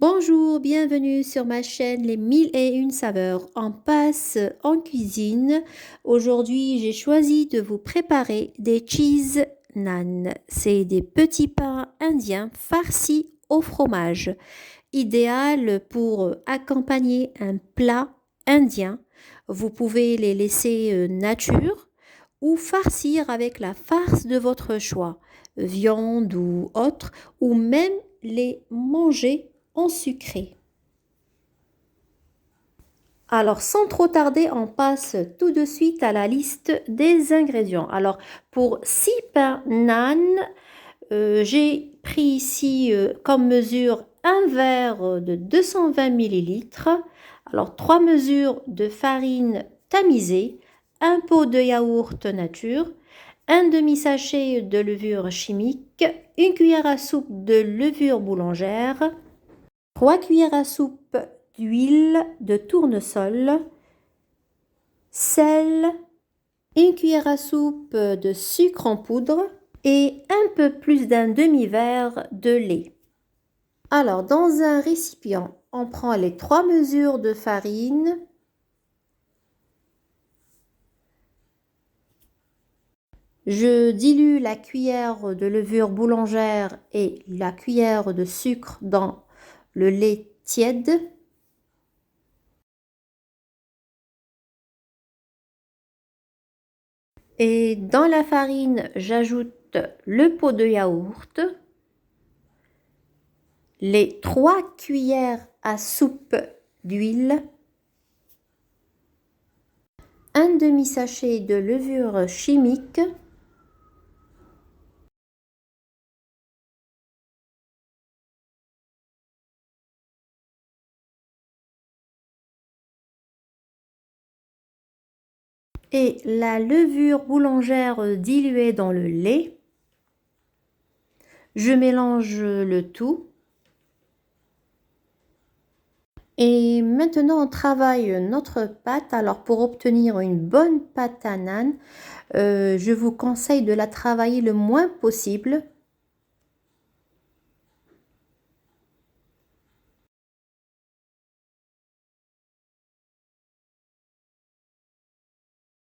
Bonjour, bienvenue sur ma chaîne Les 1001 saveurs. On passe en cuisine. Aujourd'hui, j'ai choisi de vous préparer des cheese naan. C'est des petits pains indiens farcis au fromage, idéal pour accompagner un plat indien. Vous pouvez les laisser nature ou farcir avec la farce de votre choix, viande ou autre, ou même les manger en sucré. Alors, sans trop tarder, on passe tout de suite à la liste des ingrédients. Alors, pour 6 pains naan, j'ai pris ici comme mesure un verre de 220 millilitres. Alors, 3 mesures de farine tamisée, un pot de yaourt nature, un demi-sachet de levure chimique, une cuillère à soupe de levure boulangère, 3 cuillères à soupe d'huile de tournesol, sel, une cuillère à soupe de sucre en poudre et un peu plus d'un demi-verre de lait. Alors, dans un récipient, on prend les 3 mesures de farine, je dilue la cuillère de levure boulangère et la cuillère de sucre dans le lait tiède. Et dans la farine, j'ajoute le pot de yaourt, les 3 cuillères à soupe d'huile, un demi-sachet de levure chimique, et la levure boulangère diluée dans le lait. Je mélange le tout. Et maintenant, on travaille notre pâte. Alors, pour obtenir une bonne pâte à naan, je vous conseille de la travailler le moins possible.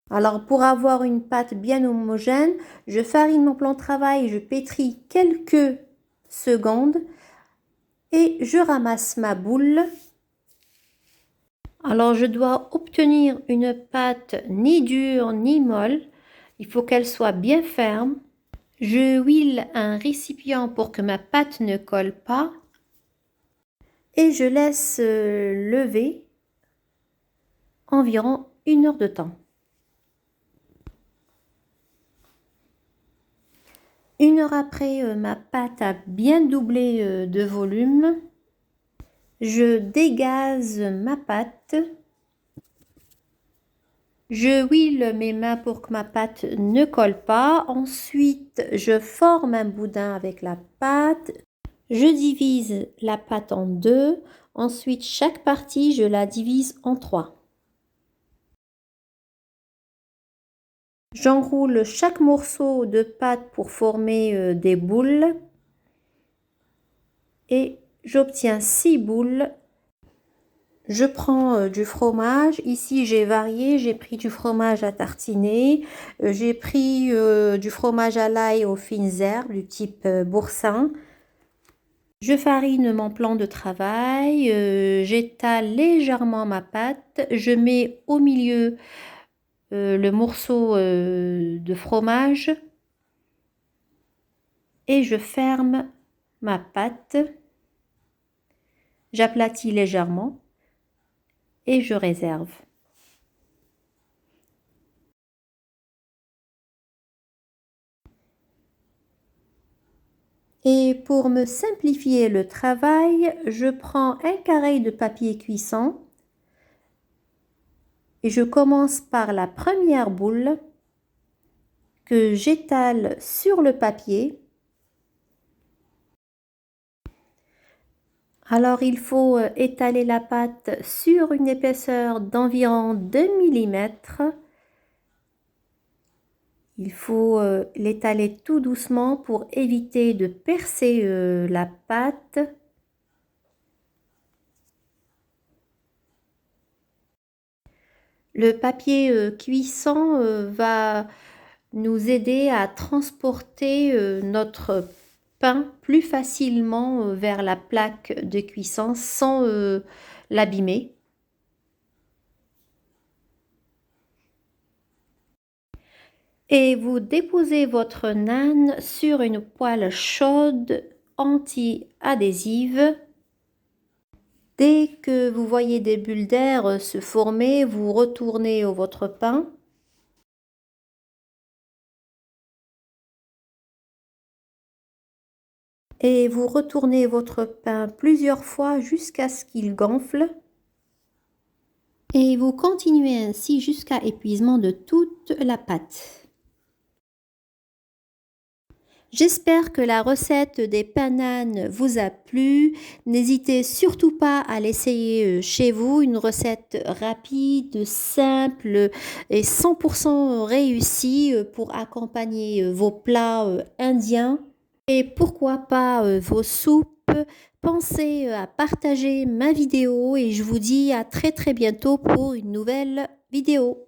Alors, pour avoir une pâte bien homogène, je farine mon plan de travail, je pétris quelques secondes et je ramasse ma boule. Alors, je dois obtenir une pâte ni dure ni molle. Il faut qu'elle soit bien ferme. Je huile un récipient pour que ma pâte ne colle pas. Et je laisse lever environ 1 heure de temps. 1 heure après, ma pâte a bien doublé de volume. Je dégaze ma pâte. Je huile mes mains pour que ma pâte ne colle pas. Ensuite, je forme un boudin avec la pâte. Je divise la pâte en 2. Ensuite, chaque partie, je la divise en 3. J'enroule chaque morceau de pâte pour former des boules et j'obtiens 6 boules. Je prends du fromage. Ici, j'ai varié. J'ai pris du fromage à tartiner. J'ai pris du fromage à l'ail aux fines herbes du type boursin. Je farine mon plan de travail. J'étale légèrement ma pâte. Je mets au milieu le morceau de fromage et je ferme ma pâte. J'aplatis légèrement et je réserve. Et pour me simplifier le travail, je prends un carré de papier cuisson et je commence par la première boule que j'étale sur le papier. Alors il faut étaler la pâte sur une épaisseur d'environ 2 mm. Il faut l'étaler tout doucement pour éviter de percer la pâte. Le papier cuisson va nous aider à transporter notre pain plus facilement vers la plaque de cuisson sans l'abîmer. Et vous déposez votre naan sur une poêle chaude anti-adhésive. Dès que vous voyez des bulles d'air se former, vous retournez votre pain. Et vous retournez votre pain plusieurs fois jusqu'à ce qu'il gonfle. Et vous continuez ainsi jusqu'à épuisement de toute la pâte. J'espère que la recette des pains naan vous a plu. N'hésitez surtout pas à l'essayer chez vous. Une recette rapide, simple et 100% réussie pour accompagner vos plats indiens. Et pourquoi pas vos soupes. Pensez à partager ma vidéo et je vous dis à très très bientôt pour une nouvelle vidéo.